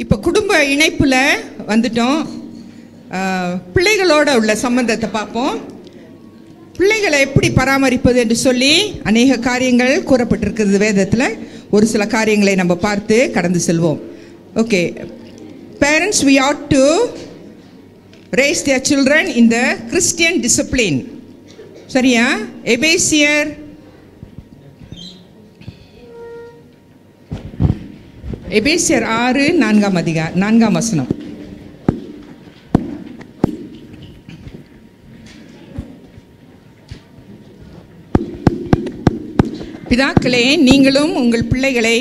இப்போ குடும்ப இணைப்பில் வந்துட்டோம். பிள்ளைகளோட உள்ள சம்பந்தத்தை பார்ப்போம். பிள்ளைகளை எப்படி பராமரிப்பது என்று சொல்லி அநேக காரியங்கள் கூறப்பட்டிருக்கிறது வேதத்தில். ஒரு சில காரியங்களை நம்ம பார்த்து கடந்து செல்வோம். Okay, parents, we ought to raise their children in the Christian discipline. சரியா? எபேசியர் 6:4 பிதாக்களே, நீங்களும் உங்கள் பிள்ளைகளை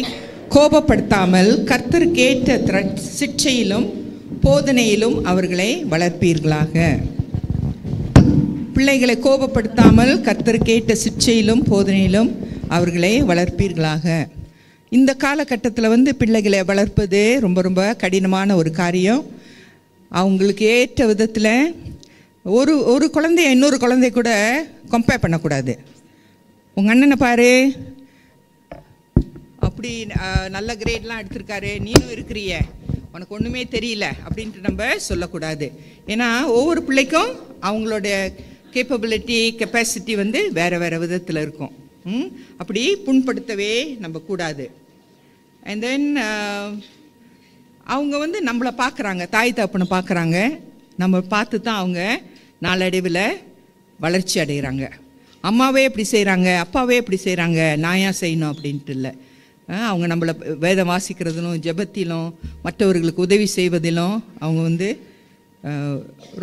கோபப்படுத்தாமல் கர்த்தருக்கேற்ற சிட்சையிலும் போதனையிலும் அவர்களை வளர்ப்பீர்களாக. பிள்ளைகளை கோபப்படுத்தாமல் கர்த்தருக்கேற்ற சிட்சையிலும் போதனையிலும் அவர்களை வளர்ப்பீர்களாக. இந்த காலகட்டத்தில் பிள்ளைகளை வளர்ப்பது ரொம்ப ரொம்ப கடினமான ஒரு காரியம். அவங்களுக்கு ஏற்ற விதத்தில் ஒரு குழந்தைய இன்னொரு குழந்தைய கூட கம்பேர் பண்ணக்கூடாது. உங்கள் அண்ணனை பாரு, அப்படி நல்ல கிரேட்லாம் எடுத்திருக்காரு, நீனும் இருக்கிறிய, உனக்கு ஒன்றுமே தெரியல அப்படின்ட்டு நம்ம சொல்லக்கூடாது. ஏன்னா ஒவ்வொரு பிள்ளைக்கும் அவங்களோட கேப்பபிலிட்டி கெப்பாசிட்டி வேறு வேறு விதத்தில் இருக்கும். அப்படி புண்படுத்தவே நம்ம கூடாது. அண்ட் தென் அவங்க நம்மளை பார்க்குறாங்க, தாய் தகப்பனை பார்க்குறாங்க. நம்ம பார்த்து தான் அவங்க நாளடைவில் வளர்ச்சி அடைகிறாங்க. அம்மாவே இப்படி செய்கிறாங்க, அப்பாவே இப்படி செய்கிறாங்க, நான் ஏன் செய்யணும் அப்படின்ட்டு இல்லை. அவங்க நம்மளை வேதம் வாசிக்கிறதிலும் ஜெபத்திலும் மற்றவர்களுக்கு உதவி செய்வதிலும் அவங்க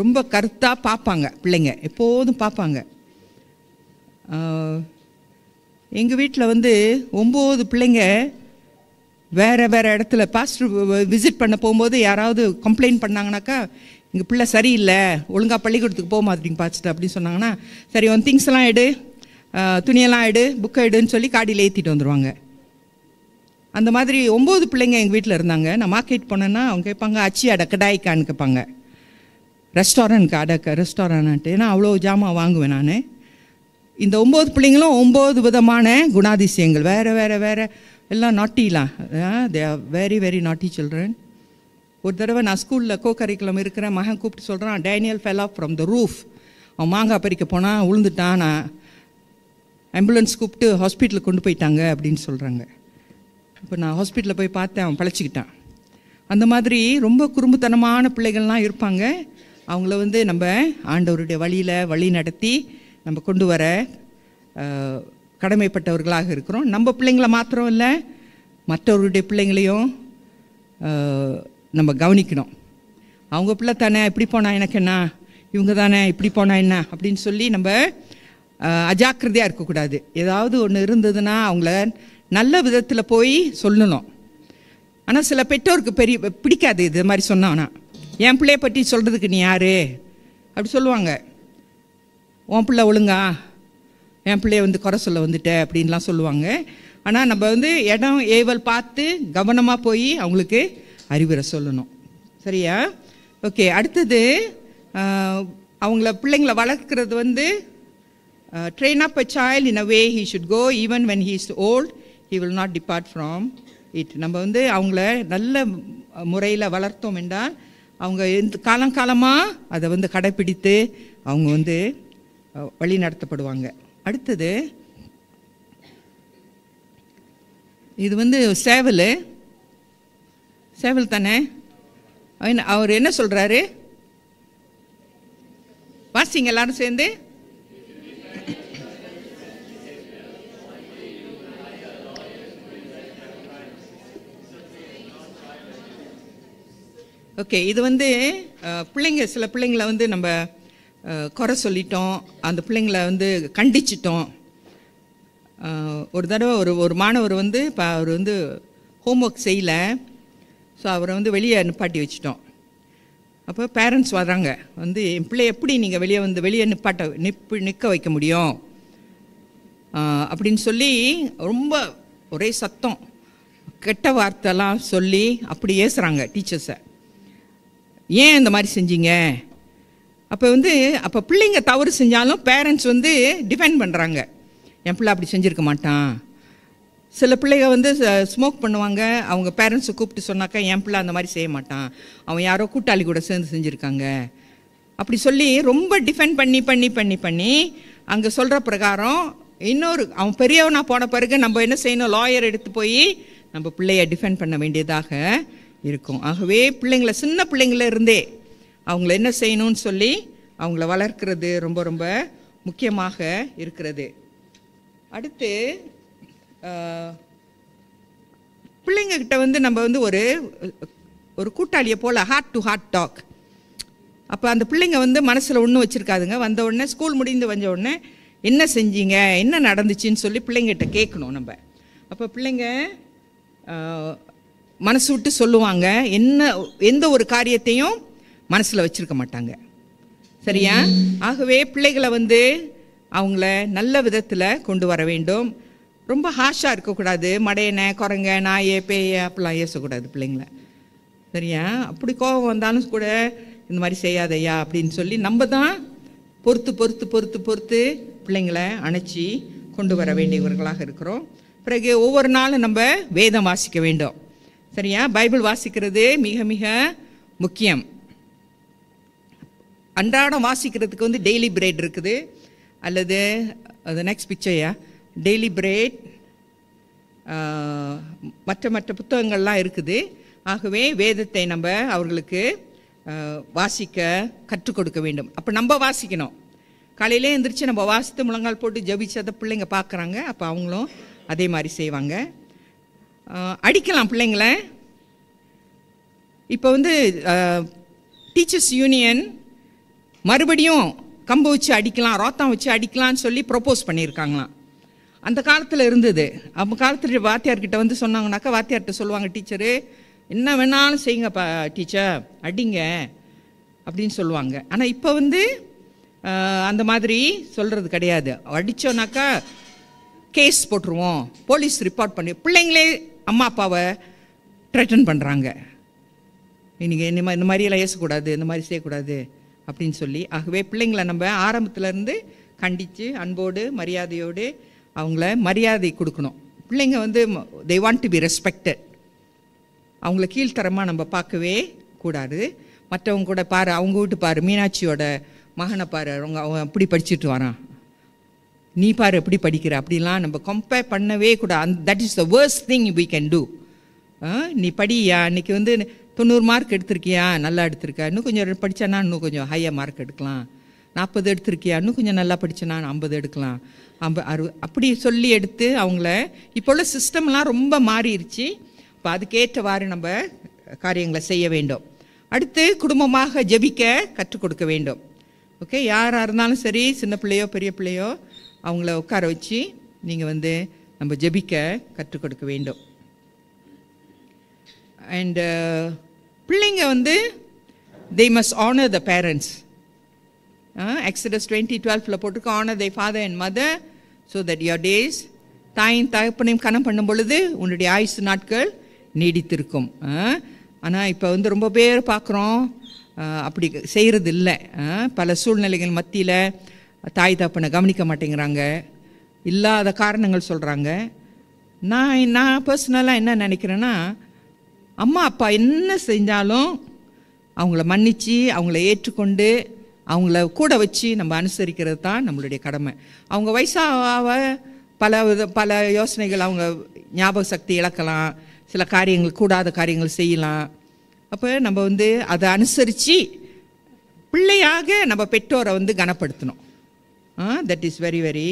ரொம்ப கருத்தாக பார்ப்பாங்க. பிள்ளைங்க எப்போதும் பார்ப்பாங்க. எங்கள் வீட்டில் 9 பிள்ளைங்க வேறு வேறு இடத்துல பாஸ்டர் விசிட் பண்ண போகும்போது யாராவது கம்ப்ளைண்ட் பண்ணாங்கனாக்கா, எங்கள் பிள்ளை சரியில்லை, ஒழுங்காக பள்ளிக்கூடத்துக்கு போக மாதிரிங்க பார்த்துட்டு அப்படின்னு சொன்னாங்கன்னா, சரி உன் திங்ஸ் எல்லாம் எடு, துணியெல்லாம் எடு, புக்கை எடுன்னு சொல்லி காடியில் ஏற்றிட்டு வந்துடுவாங்க. அந்த மாதிரி 9 பிள்ளைங்க எங்கள் வீட்டில் இருந்தாங்க. நான் மார்க்கெட் போனேன்னா அவங்க கேட்பாங்க, அச்சி அடை கடாய்க்கான்னு கேட்பாங்க, ரெஸ்டாரண்ட்க்கு அடக்க ரெஸ்டாரண்ட்டு. ஏன்னா அவ்வளோ ஜாமான் வாங்குவேன் நான். இந்த 9 பிள்ளைங்களும் 9 விதமான குணாதிசயங்கள், வேறு வேறு வேறு, எல்லாம் நாட்டிலாம். They are very very naughty children. ஒரு தடவை நான் ஸ்கூலில் கரிக்குலம் இருக்கிற மகன் கூப்பிட்டு சொல்கிறான், Daniel fell off from the roof. அவன் மாங்காய் பறிக்க போனால் விழுந்துட்டான், நான் ஆம்புலன்ஸ் கூப்பிட்டு ஹாஸ்பிட்டலுக்கு கொண்டு போயிட்டாங்க அப்படின்னு சொல்கிறாங்க. இப்போ நான் ஹாஸ்பிட்டலில் போய் பார்த்தேன், அவன் பழச்சிக்கிட்டான். அந்த மாதிரி ரொம்ப குறும்புத்தனமான பிள்ளைகள்லாம் இருப்பாங்க. அவங்கள நம்ம ஆண்டவருடைய வழி நடத்தி நம்ம கொண்டு வர கடமைப்பட்டவர்களாக இருக்கிறோம். நம்ம பிள்ளைங்கள மாத்திரம் இல்லை, மற்றவருடைய பிள்ளைங்களையும் நம்ம கவனிக்கணும். அவங்க பிள்ளை தானே, இப்படி போனால் எனக்கு என்ன, இவங்க தானே இப்படி போனால் என்ன அப்படின்னு சொல்லி நம்ம அஜாக்கிரதையாக இருக்கக்கூடாது. ஏதாவது ஒன்று இருந்ததுன்னா அவங்கள நல்ல விதத்தில் போய் சொல்லணும். ஆனால் சில பெற்றோருக்கு பிடிக்காது இது மாதிரி சொன்னான்னா. என் பிள்ளைய பற்றி சொல்கிறதுக்கு நீ யார் அப்படி சொல்லுவாங்க. உன் பிள்ளை ஒழுங்கா, என் பிள்ளைய குறை சொல்ல வந்துட்ட அப்படின்லாம் சொல்லுவாங்க. ஆனால் நம்ம இடம் ஏவல் பார்த்து கவனமாக போய் அவங்களுக்கு அறிவுரை சொல்லணும். சரியா? ஓகே, அடுத்தது அவங்கள பிள்ளைங்களை வளர்க்குறது train up a child in a way he should go, even when he is old he will not depart from it. நம்ம அவங்கள நல்ல முறையில் வளர்த்தோம் என்றால் அவங்க காலங்காலமாக அதை கடைப்பிடித்து அவங்க வழி நடத்தப்படுவாங்க. அடுத்தது இது சேவல் தானே. அவர் என்ன சொல்கிறாரு வாசிங்க எல்லாரும் சேர்ந்து. ஓகே, இது பிள்ளைங்க, சில பிள்ளைங்களை நம்ம குறை சொல்லிட்டோம், அந்த பிள்ளைங்களை கண்டிச்சிட்டோம். ஒரு தடவை ஒரு மாணவர் இப்போ அவர் ஹோம்ஒர்க் செய்யலை. ஸோ அவரை வெளியே நிப்பாட்டி வச்சிட்டோம். அப்போ பேரண்ட்ஸ் வர்றாங்க, என் பிள்ளை எப்படி நீங்கள் வெளியே நிற்க வைக்க முடியும் அப்படின்னு சொல்லி ரொம்ப ஒரே சத்தம், கெட்ட வார்த்தைலாம் சொல்லி அப்படி ஏசுகிறாங்க டீச்சர்ஸை. ஏன் இந்த மாதிரி செஞ்சீங்க? அப்போ பிள்ளைங்க தவறு செஞ்சாலும் பேரண்ட்ஸ் டிஃபெண்ட் பண்ணுறாங்க. என் பிள்ளை அப்படி செஞ்சுருக்க மாட்டான், சில பிள்ளைங்க வந்து ஸ்மோக் பண்ணுவாங்க. அவங்க பேரண்ட்ஸை கூப்பிட்டு சொன்னாக்கா என் பிள்ளை அந்த மாதிரி செய்ய மாட்டான், அவன் யாரோ கூட்டாளி கூட சேர்ந்து செஞ்சுருக்காங்க அப்படி சொல்லி ரொம்ப டிஃபெண்ட் பண்ணி பண்ணி பண்ணி பண்ணி அங்கே சொல்கிற பிரகாரம் இன்னொரு அவன் பெரியவனாக போன பிறகு நம்ம என்ன செய்யணும், லாயர் எடுத்து போய் நம்ம பிள்ளைய டிஃபெண்ட் பண்ண வேண்டியதாக இருக்கும். ஆகவே பிள்ளைங்களை சின்ன பிள்ளைங்கள இருந்தே அவங்கள என்ன செய்யணும்னு சொல்லி அவங்கள வளர்க்கிறது ரொம்ப ரொம்ப முக்கியமாக இருக்கிறது. அடுத்து பிள்ளைங்கக்கிட்ட வந்து நம்ம வந்து ஒரு கூட்டாளியை போல் ஹார்ட் டு ஹார்ட் டாக். அப்போ அந்த பிள்ளைங்க வந்து மனசில் ஒன்றும் வச்சுருக்காதுங்க. வந்த உடனே ஸ்கூல் முடிந்து வந்த உடனே என்ன செஞ்சீங்க, என்ன நடந்துச்சுன்னு சொல்லி பிள்ளைங்கிட்ட கேட்கணும் நம்ம. அப்போ பிள்ளைங்க மனசு விட்டு சொல்லுவாங்க. எந்த ஒரு காரியத்தையும் மனசில் வச்சுருக்க மாட்டாங்க. சரியா? ஆகவே பிள்ளைகளை வந்து அவங்கள நல்ல விதத்தில் கொண்டு வர வேண்டும். ரொம்ப ஹாஷாக இருக்கக்கூடாது. மடையனை, குரங்க, நாயே, பேய அப்படிலாம் ஏசக்கூடாது பிள்ளைங்கள. சரியா? அப்படி கோபம் வந்தாலும் கூட இந்த மாதிரி செய்யாதையா அப்படின்னு சொல்லி நம்ம தான் பொறுத்து பொறுத்து பொறுத்து பொறுத்து பிள்ளைங்களை அணைச்சி கொண்டு வர வேண்டியவர்களாக இருக்கிறோம். பிறகு ஒவ்வொரு நாளும் நம்ம வேதம் வாசிக்க வேண்டும். சரியா? பைபிள் வாசிக்கிறது மிக மிக முக்கியம். அன்றாடம் வாசிக்கிறதுக்கு வந்து டெய்லி பிரேட் இருக்குது, அல்லது அது நெக்ஸ்ட் பிக்சர்யா டெய்லி பிரேட், மற்ற மற்ற புத்தகங்கள்லாம் இருக்குது. ஆகவே வேதத்தை நம்ம அவர்களுக்கு வாசிக்க கற்றுக் கொடுக்க வேண்டும். அப்போ நம்ம வாசிக்கணும். காலையிலே எழுந்திரிச்சு நம்ம வாசித்து முழங்கால் போட்டு ஜபிச்சதை பிள்ளைங்க பார்க்குறாங்க. அப்போ அவங்களும் அதே மாதிரி செய்வாங்க. அடிக்கலாம் பிள்ளைங்கள. இப்போ வந்து டீச்சர்ஸ் யூனியன் மறுபடியும் கம்பு வச்சு அடிக்கலாம், ரோத்தம் வச்சு அடிக்கலான்னு சொல்லி ப்ரொப்போஸ் பண்ணியிருக்காங்களாம். அந்த காலத்தில் இருந்தது. அந்த காலத்தில் வாத்தியார்கிட்ட வந்து சொன்னாங்கனாக்கா வாத்தியார்கிட்ட சொல்லுவாங்க, டீச்சரு என்ன வேணாலும் செய்யுங்கப்பா டீச்சர், அடிங்க அப்படின்னு சொல்லுவாங்க. ஆனால் இப்போ வந்து அந்த மாதிரி சொல்கிறது கிடையாது. அடித்தோன்னாக்கா கேஸ் போட்டுருவோம், போலீஸ் ரிப்போர்ட் பண்ணி பிள்ளைங்களே அம்மா அப்பாவை த்ரெட்டன் பண்ணுறாங்க. இன்றைக்கி இந்த மாதிரியெல்லாம் ஏசக்கூடாது, இந்த மாதிரி செய்யக்கூடாது அப்படின்னு சொல்லி. ஆகவே பிள்ளைங்களை நம்ம ஆரம்பத்துலேருந்து கண்டித்து அன்போடு மரியாதையோடு அவங்கள மரியாதை கொடுக்கணும். பிள்ளைங்க வந்து they want to be respected. அவங்கள கீழ்த்தரமாக நம்ம பார்க்கவே கூடாது. மற்றவங்க கூட பாரு, அவங்க வீட்டு பாரு, மீனாட்சியோட மகனை பாரு, அவன் அப்படி படிச்சுட்டு வரான், நீ பாரு எப்படி படிக்கிற, அப்படிலாம் நம்ம கம்பேர் பண்ணவே கூடாது. That is the worst thing we can do. நீ படியா, இன்றைக்கி வந்து 90 மார்க் எடுத்திருக்கியா, நல்லா எடுத்திருக்கா, இன்னும் கொஞ்சம் படித்தானா இன்னும் கொஞ்சம் ஹையாக மார்க் எடுக்கலாம், 40 எடுத்திருக்கியா, இன்னும் கொஞ்சம் நல்லா படித்தனா 50 எடுக்கலாம், 60 அப்படி சொல்லி எடுத்து அவங்கள. இப்போ உள்ள சிஸ்டம்லாம் ரொம்ப மாறிடுச்சு. இப்போ அதுக்கேற்றவாறு நம்ம காரியங்களை செய்ய வேண்டும். அடுத்து குடும்பமாக ஜெபிக்க கற்றுக் கொடுக்க வேண்டும். ஓகே, யாராக இருந்தாலும் சரி, சின்ன பிள்ளையோ பெரிய பிள்ளையோ, அவங்கள உட்கார வச்சு நீங்கள் வந்து நம்ம ஜெபிக்க கற்றுக் கொடுக்க வேண்டும். அண்டு பிள்ளைங்க வந்து they must honor the parents. Exodus 20:12 போட்டிருக்கு, honor thy father and mother so that your days, தாயின் தகப்பனையும் கனம் பண்ணும் பொழுது உன்னுடைய ஆயுசு நாட்கள் நீடித்திருக்கும். ஆனால் இப்போ வந்து ரொம்ப பேர் பார்க்குறோம் அப்படி செய்கிறது இல்லை. பல சூழ்நிலைகள் மத்தியில் தாய் தகப்பனை கவனிக்க மாட்டேங்கிறாங்க, இல்லாத காரணங்கள் சொல்கிறாங்க. நான் பர்சனலாக என்ன நினைக்கிறேன்னா, அம்மா அப்பா என்ன செஞ்சாலும் அவங்கள மன்னித்து அவங்கள ஏற்றுக்கொண்டு அவங்கள கூட வச்சு நம்ம அனுசரிக்கிறது தான் நம்மளுடைய கடமை. அவங்க வயசாக பல யோசனைகள், அவங்க ஞாபக சக்தி இழக்கலாம், சில காரியங்கள் கூடாத காரியங்கள் செய்யலாம். அப்போ நம்ம வந்து அதை அனுசரித்து பிள்ளையாக நம்ம பெற்றோரை வந்து கனப்படுத்தணும். தட் இஸ் வெரி வெரி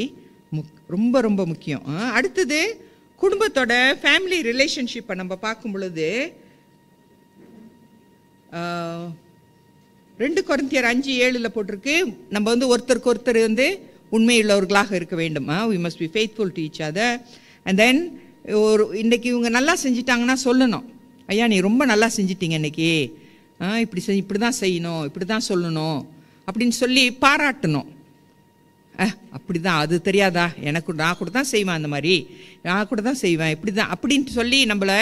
ரொம்ப ரொம்ப முக்கியம். அடுத்தது குடும்பத்தோட ஃபேமிலி ரிலேஷன்ஷிப்பை நம்ம பார்க்கும் பொழுது 2 கொரிந்தியர் 5:7 போட்டிருக்கு, நம்ம வந்து ஒருத்தருக்கு ஒருத்தர் வந்து உண்மையுள்ளவர்களாக இருக்க வேண்டும். we must be faithful to each other. and then இன்றைக்கி இவங்க நல்லா செஞ்சிட்டாங்கன்னா சொல்லணும், ஐயா நீ ரொம்ப நல்லா செஞ்சிட்டீங்க இன்றைக்கி, இப்படி தான் செய்யணும், இப்படி தான் சொல்லணும் அப்படின்னு சொல்லி பாராட்டணும். அப்படி தான், அது தெரியாதா எனக்கு, நான் கூட தான் செய்வேன், அந்த மாதிரி நான் கூட தான் செய்வேன், இப்படி தான் அப்படின்ட்டு சொல்லி நம்மளை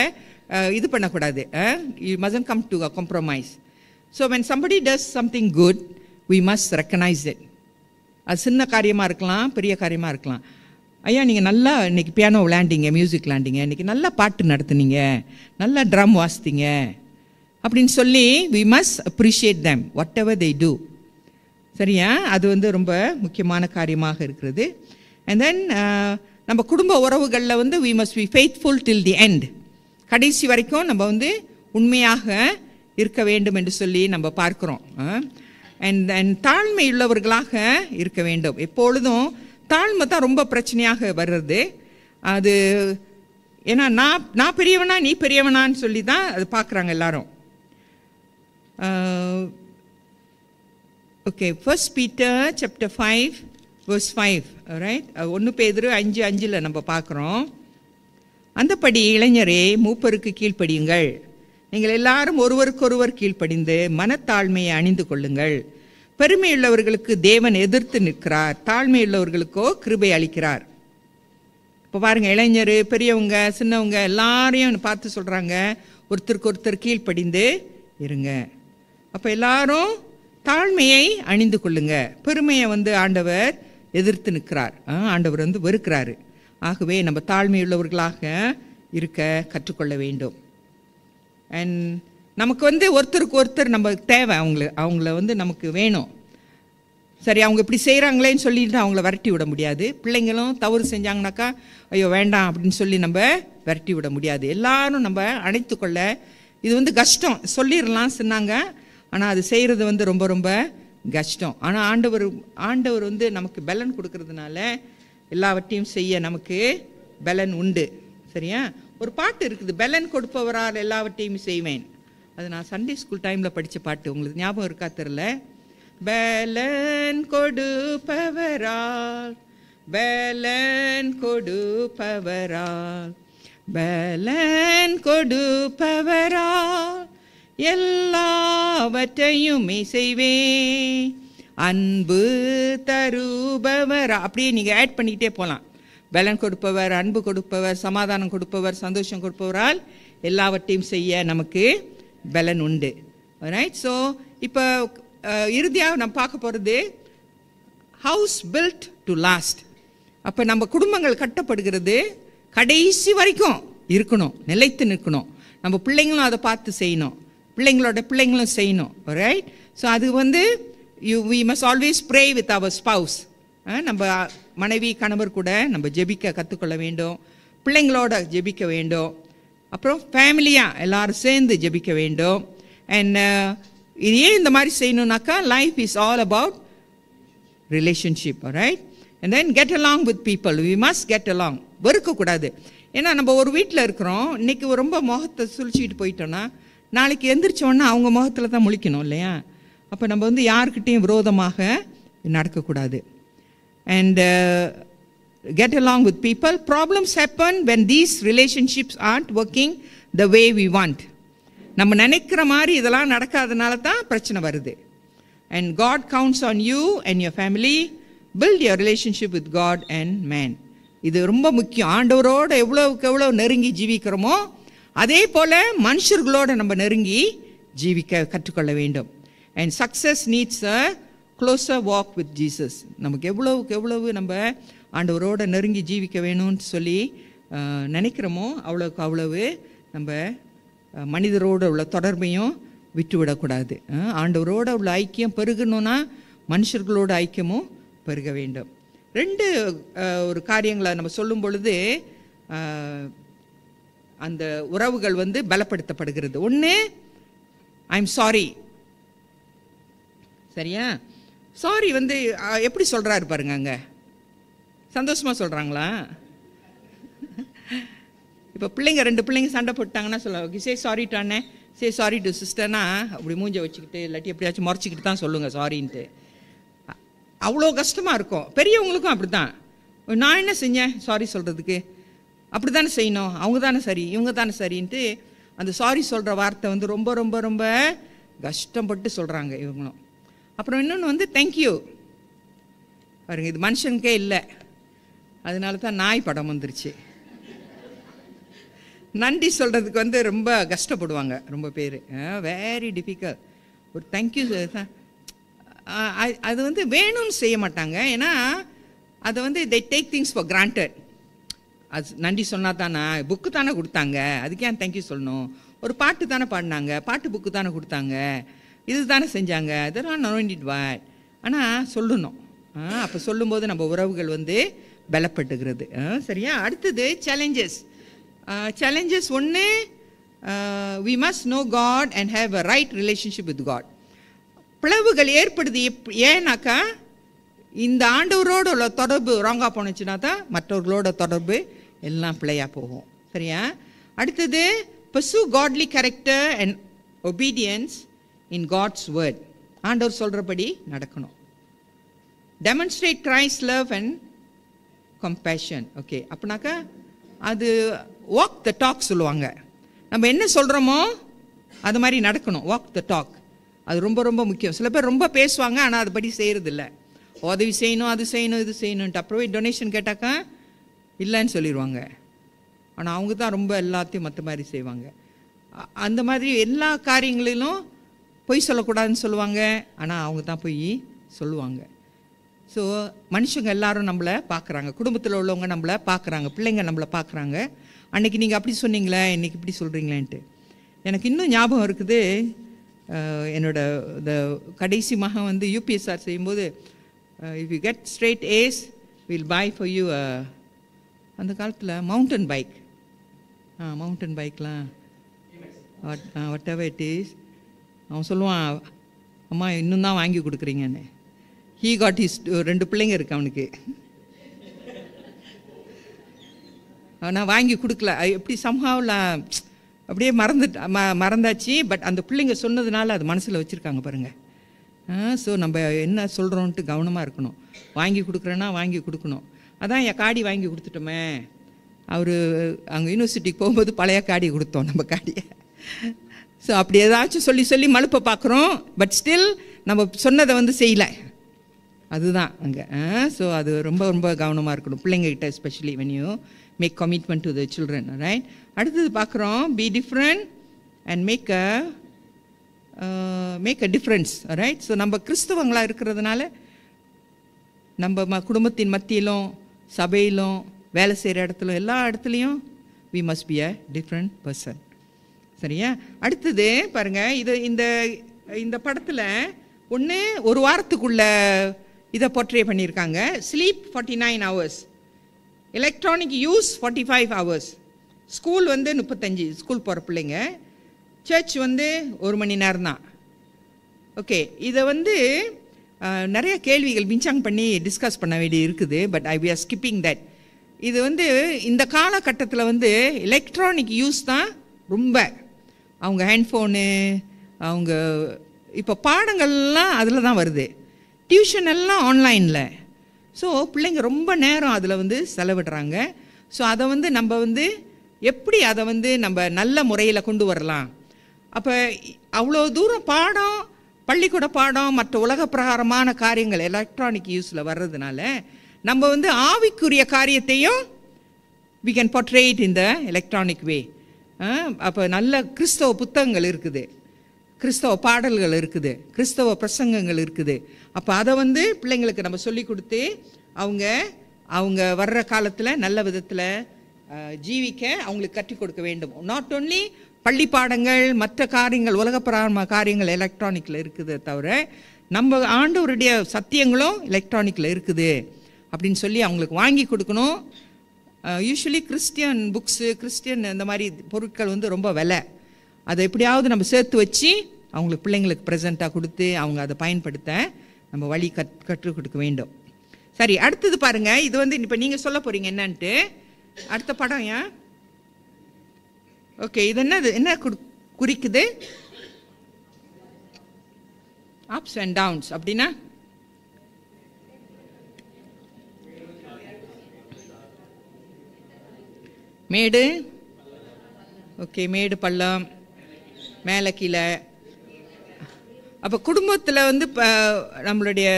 இது பண்ணக்கூடாது. you mustn't come to a compromise. so when somebody does something good, we must recognize it. அது சின்ன காரியமாக இருக்கலாம், பெரிய காரியமாக இருக்கலாம். ஐயா நீங்கள் நல்லா இன்றைக்கி பியானோ விளையாண்டிங்க, மியூசிக் விளையாண்டிங்க, இன்றைக்கி நல்லா பாட்டு நடத்துனீங்க, நல்லா ட்ரம் வாசித்தீங்க அப்படின்னு சொல்லி we must appreciate them whatever they do. சரியா? அது வந்து ரொம்ப முக்கியமான காரியமாக இருக்கிறது. அண்ட் தென் நம்ம குடும்ப உறவுகளில் வந்து we must be faithful till the end. கடைசி வரைக்கும் நம்ம வந்து உண்மையாக இருக்க வேண்டும் என்று சொல்லி நம்ம பார்க்குறோம். அண்ட் தாழ்மை உள்ளவர்களாக இருக்க வேண்டும். எப்பொழுதும் தாழ்மை தான் ரொம்ப பிரச்சனையாக வர்றது. அது ஏன்னா நான் பெரியவனா நீ பெரியவனான்னு சொல்லி தான் அது பார்க்குறாங்க எல்லாரும். Okay, 1 Peter chapter 5 verse 5, right? 1 பேதுரு 5:5 நம்ம பார்க்குறோம். அந்தப்படி இளைஞரே மூப்பருக்கு கீழ்ப்படியுங்கள், நீங்கள் எல்லாரும் ஒருவருக்கொருவர் கீழ்ப்படிந்து மனத்தாழ்மையை அணிந்து கொள்ளுங்கள். பெருமையுள்ளவர்களுக்கு தேவன் எதிர்த்து நிற்கிறார், தாழ்மையுள்ளவர்களுக்கோ கிருபை அளிக்கிறார். இப்போ பாருங்கள், இளைஞர், பெரியவங்க, சின்னவங்க எல்லாரையும் பார்த்து சொல்கிறாங்க, ஒருத்தருக்கு ஒருத்தர் கீழ்ப்படிந்து இருங்க. அப்போ எல்லாரும் தாழ்மையை அணிந்து கொள்ளுங்க. பெருமையை வந்து ஆண்டவர் எதிர்த்து நிற்கிறார், ஆண்டவர் வந்து வெறுக்கிறாரு. ஆகவே நம்ம தாழ்மையுள்ளவர்களாக இருக்க கற்றுக்கொள்ள வேண்டும். அண்ட் நமக்கு வந்து ஒருத்தருக்கு ஒருத்தர் நம்ம தேவை. அவங்கள வந்து நமக்கு வேணும். சரி, அவங்க இப்படி செய்கிறாங்களேன்னு சொல்லிட்டு அவங்கள விரட்டி விட முடியாது. பிள்ளைங்களும் தவறு செஞ்சாங்கனாக்கா ஐயோ வேண்டாம் அப்படின்னு சொல்லி நம்ம விரட்டி விட முடியாது. எல்லாரும் நம்ம அணைத்து கொள்ள, இது வந்து கஷ்டம். சொல்லிடலாம் சொன்னாங்க, ஆனால் அது செய்கிறது வந்து ரொம்ப ரொம்ப கஷ்டம். ஆனால் ஆண்டவர் வந்து நமக்கு பலன் கொடுக்கறதுனால எல்லாவற்றையும் செய்ய நமக்கு பலன் உண்டு. சரியா? ஒரு பாட்டு இருக்குது, பலன் கொடுப்பவரால் எல்லாவற்றையும் செய்வேன். அது நான் சண்டே ஸ்கூல் டைமில் படித்த பாட்டு. உங்களுக்கு ஞாபகம் இருக்கா தெரில? பலன் கொடுப்பவரால், பலன் கொடுப்பவரால், பலன் கொடுப்பவரால் எல்லாவற்றையுமே செய்வேன், அன்பு தருபவர். அப்படியே நீங்கள் ஆட் பண்ணிக்கிட்டே போகலாம். பலன் கொடுப்பவர், அன்பு கொடுப்பவர், சமாதானம் கொடுப்பவர், சந்தோஷம் கொடுப்பவரால் எல்லாவற்றையும் செய்ய நமக்கு பலன் உண்டு. ரைட்? ஸோ இப்போ இறுதியாக நம்ம பார்க்க போகிறது ஹவுஸ் பில்ட் டு லாஸ்ட். அப்போ நம்ம குடும்பங்கள் கட்டப்படுகிறது கடைசி வரைக்கும் இருக்கணும், நிலைத்து நிற்கணும். நம்ம பிள்ளைங்களும் அதை பார்த்து செய்யணும், பிள்ளைங்களோட பிள்ளைங்களும் செய்யணும். ரைட்? ஸோ அது வந்து we must always pray with our spouse. நம்ம மனைவி கணவர் கூட நம்ம ஜெபிக்க கற்றுக்கொள்ள வேண்டும், பிள்ளைங்களோட ஜெபிக்க வேண்டும், அப்புறம் ஃபேமிலியாக எல்லாரும் சேர்ந்து ஜெபிக்க வேண்டும். அண்ட் இது ஏன் இந்த மாதிரி செய்யணுன்னாக்கா, life is all about relationship. Right? And then get along with people. We must get along. வெறுக்கக்கூடாது. ஏன்னா நம்ம ஒரு வீட்டில் இருக்கிறோம், இன்றைக்கி ரொம்ப முகத்தை சுழிச்சிக்கிட்டு போயிட்டோன்னா நாளைக்கு எந்திரிச்சோன்னா அவங்க முகத்தில் தான் முழிக்கணும் இல்லையா? அப்போ நம்ம வந்து யாருக்கிட்டையும் விரோதமாக நடக்கக்கூடாது. And get along with people. Problems happen when these relationships aren't working the way we want. நம்ம நினைக்கிற மாதிரி இதெல்லாம் நடக்காதனால தான் பிரச்சனை வருது. And God counts on you and your family. Build your relationship with God and man. இது ரொம்ப முக்கியம். ஆண்டவரோட எவ்வளவுக்கு எவ்வளோ நெருங்கி ஜீவிக்கிறோமோ அதே போல் மனுஷர்களோடு நம்ம நெருங்கி ஜீவிக்க கற்றுக்கொள்ள வேண்டும். And success needs a closer walk with Jesus. நமக்கு எவ்வளவுக்கு எவ்வளவு நம்ம ஆண்டவரோட நெருங்கி ஜீவிக்க வேணும்னு சொல்லி நினைக்கிறோமோ அவ்வளோக்கு அவ்வளவு நம்ம மனிதரோட உள்ள தொடர்பையும் விட்டுவிடக்கூடாது. ஆண்டவரோட உள்ள ஐக்கியம் பெருகணும்னா மனுஷர்களோட ஐக்கியமும் பெருக வேண்டும். ரெண்டு ஒரு காரியங்களை நம்ம சொல்லும் பொழுது அந்த உறவுகள் வந்து பலப்படுத்தப்படுகிறது. ஒன்று, ஐம் சாரி. சரியா? சாரி வந்து எப்படி சொல்கிறாரு பாருங்க, அங்கே சந்தோஷமாக சொல்கிறாங்களா? இப்போ பிள்ளைங்க ரெண்டு பிள்ளைங்க சண்டை போட்டாங்கன்னா சொல்லுவாங்க, சே சாரி டு அண்ணே, சே சாரி டு சிஸ்டர்னா அப்படி மூஞ்சை வச்சுக்கிட்டு இல்லாட்டி எப்படியாச்சும் முறைச்சிக்கிட்டு தான் சொல்லுங்கள் சாரின்ட்டு. அவ்வளோ கஷ்டமாக இருக்கும். பெரியவங்களுக்கும் அப்படி தான். நான் என்ன செஞ்சேன் சாரி சொல்கிறதுக்கு? அப்படி தானே செய்யணும், அவங்க தானே சரி, இவங்க தானே சரின்ட்டு அந்த சாரி சொல்கிற வார்த்தை வந்து ரொம்ப ரொம்ப ரொம்ப கஷ்டப்பட்டு சொல்கிறாங்க இவங்களும். அப்புறம் இன்னொன்று வந்து தேங்க்யூ பாருங்க, இது மனுஷனுக்கே இல்லை, அதனால தான் நாய் படம் வந்துருச்சு. நன்றி சொல்கிறதுக்கு வந்து ரொம்ப கஷ்டப்படுவாங்க ரொம்ப பேர். Very difficult. ஒரு தேங்க்யூ அது வந்து வேணும்னு செய்ய மாட்டாங்க. ஏன்னா அதை வந்து they take things for granted. அது நன்றி சொன்னா தானே, புக்கு தானே கொடுத்தாங்க, அதுக்கு ஏன் தேங்க்யூ சொல்லணும், ஒரு பாட்டு தானே பாடினாங்க, பாட்டு புக்கு தானே கொடுத்தாங்க, இது தானே செஞ்சாங்க, இதெல்லாம் நோண்டிட் வாட். ஆனால் சொல்லணும். அப்போ சொல்லும்போது நம்ம உறவுகள் வந்து பலப்பட்டுகிறது. சரியா? அடுத்தது சேலஞ்சஸ். சேலஞ்சஸ் ஒன்று, we must know God and have a right relationship with God. பிளவுகள் ஏற்படுது ஏன்னாக்கா இந்த ஆண்டவரோட உள்ள தொடர்பு ராங்காக போனுச்சுன்னா தான் மற்றவர்களோட தொடர்பு எல்லாம் பிழையாக போகும். சரியா? அடுத்தது pursue godly character and obedience in God's word. ஆண்டவர் சொல்கிறபடி நடக்கணும். demonstrate Christ's love and compassion. Okay, அப்படின்னாக்கா அது walk the talk சொல்லுவாங்க. நம்ம என்ன சொல்கிறோமோ அது மாதிரி நடக்கணும். walk the talk. அது ரொம்ப ரொம்ப முக்கியம். சில பேர் ரொம்ப பேசுவாங்க, ஆனால் அதுபடி செய்கிறதில்ல. உதவி செய்யணும், அது செய்யணும், இது செய்யணுன்ட்டு அப்புறமே டொனேஷன் கேட்டாக்கா இல்லைன்னு சொல்லிடுவாங்க. ஆனால் அவங்க தான் ரொம்ப எல்லாத்தையும் மற்ற மாதிரி செய்வாங்க. அந்த மாதிரி எல்லா காரியங்களிலும் பொய் சொல்லக்கூடாதுன்னு சொல்லுவாங்க, ஆனால் அவங்க தான் பொய் சொல்லுவாங்க. ஸோ மனுஷங்க எல்லாரும் நம்மளை பார்க்குறாங்க, குடும்பத்தில் உள்ளவங்க நம்மளை பார்க்குறாங்க, பிள்ளைங்க நம்மளை பார்க்குறாங்க. அன்றைக்கி நீங்கள் அப்படி சொன்னீங்களே, இன்றைக்கி இப்படி சொல்கிறீங்களேன்ட்டு. எனக்கு இன்னும் ஞாபகம் இருக்குது, என்னோட இந்த கடைசி மகன் வந்து யூபிஎஸ்ஆர் செய்யும்போது, if you get straight A's will buy for you, அந்த காலத்தில் மவுண்டன் பைக், மவுண்டன் பைக்லாம் வாட் எவர் இட் இஸ். அவன் சொல்லுவான், அம்மா இன்னும் தான் வாங்கி கொடுக்குறீங்கன்னு. ஹீ காட் ஹிஸ் 2 பிள்ளைங்க இருக்கு அவனுக்கு. நான் வாங்கி கொடுக்கல, எப்படி சம்ஹாவில் அப்படியே மறந்தாச்சு. பட் அந்த பிள்ளைங்க சொன்னதுனால அது மனசில் வச்சுருக்காங்க பாருங்கள். ஸோ நம்ம என்ன சொல்கிறோன்ட்டு கவனமாக இருக்கணும். வாங்கி கொடுக்குறேன்னா வாங்கி கொடுக்கணும். அதான் என் காடி வாங்கி கொடுத்துட்டோமே, அவர் அங்கே யூனிவர்சிட்டிக்கு போகும்போது பழைய காடி கொடுத்தோம் நம்ம காடியை. ஸோ அப்படி ஏதாச்சும் சொல்லி சொல்லி மழுப்ப பார்க்குறோம், பட் ஸ்டில் நம்ம சொன்னதை வந்து செய்யலை. அதுதான் அங்கே. ஸோ அது ரொம்ப ரொம்ப கவனமாக இருக்கணும் பிள்ளைங்ககிட்ட, especially when you make commitment to the children, right? அடுத்தது பார்க்குறோம், be different and make a difference, right? So நம்ம கிறிஸ்தவங்களாக இருக்கிறதுனால நம்ம குடும்பத்தின் மத்தியிலும் சபையிலும் வேலை செய்கிற இடத்துல எல்லா இடத்துலையும் we must be a different person. சரியா? அடுத்தது பாருங்கள், இது இந்த இந்த படத்தில் ஒன்று ஒரு வாரத்துக்குள்ள இதை போர்ட்ரே பண்ணியிருக்காங்க. Sleep 49 hours, electronic use 45 hours, school வந்து 35, ஸ்கூல் போகிற பிள்ளைங்க, சர்ச் வந்து 1 மணி நேரம் தான். ஓகே, இதை வந்து நிறைய கேள்விகள் விஞ்சாங் பண்ணி டிஸ்கஸ் பண்ண வேண்டி இருக்குது. But we are skipping that. இது வந்து இந்த காலகட்டத்தில் வந்து எலக்ட்ரானிக் யூஸ் தான் ரொம்ப, அவங்க ஹேண்ட்ஃபோனு, அவங்க இப்போ பாடங்கள்லாம் அதில் தான் வருது, டியூஷன் எல்லாம் ஆன்லைனில். ஸோ பிள்ளைங்க ரொம்ப நேரம் அதில் வந்து செலவிடுறாங்க. ஸோ அதை வந்து நம்ம வந்து எப்படி அதை வந்து நம்ம நல்ல முறையில் கொண்டு வரலாம். அப்போ அவ்வளோ தூரம் பாடம், பள்ளிக்கூட பாடம், மற்ற உலக பிரகாரமான காரியங்கள் எலக்ட்ரானிக் யூஸில் வர்றதுனால நம்ம வந்து ஆவிக்குரிய காரியத்தையும் we can portray it in the electronic way. அப்போ நல்ல கிறிஸ்தவ புத்தகங்கள் இருக்குது, கிறிஸ்தவ பாடல்கள் இருக்குது, கிறிஸ்தவ பிரசங்கங்கள் இருக்குது. அப்போ அதை வந்து பிள்ளைங்களுக்கு நம்ம சொல்லி கொடுத்து அவங்க வர்ற காலத்தில் நல்ல விதத்தில் ஜீவிக்க அவங்களுக்கு கற்றுக் கொடுக்க வேண்டும். நாட் ஓன்லி பள்ளி பாடங்கள், மற்ற காரியங்கள், உலகப்பிரகாரமான காரியங்கள் எலக்ட்ரானிக்கில் இருக்குது தவிர நம்ம ஆண்டவருடைய சத்தியங்களும் எலக்ட்ரானிக்கில் இருக்குது அப்படின்னு சொல்லி அவங்களுக்கு வாங்கி கொடுக்கணும். யூஸ்வலி கிறிஸ்டியன் புக்ஸு, கிறிஸ்டியன் இந்த மாதிரி பொருட்கள் வந்து ரொம்ப விலை. அதை எப்படியாவது நம்ம சேர்த்து வச்சு அவங்களுக்கு பிள்ளைங்களுக்கு ப்ரெசண்ட்டாக கொடுத்து அவங்க அதை பயன்படுத்த நம்ம வழி கற்றுக் கொடுக்க வேண்டும். சரி, அடுத்தது பாருங்கள், இது வந்து இப்போ நீங்கள் சொல்ல போகிறீங்க என்னன்ட்டு. அடுத்த படம் ஏன் ஓகே, இது என்ன குறிக்குது? அப்ஸ் அண்ட் டவுன்ஸ் அப்படின்னா மேடு, ஓகே, மேடு பள்ளம், மேலே கீழே. அப்போ குடும்பத்தில் வந்து நம்மளுடைய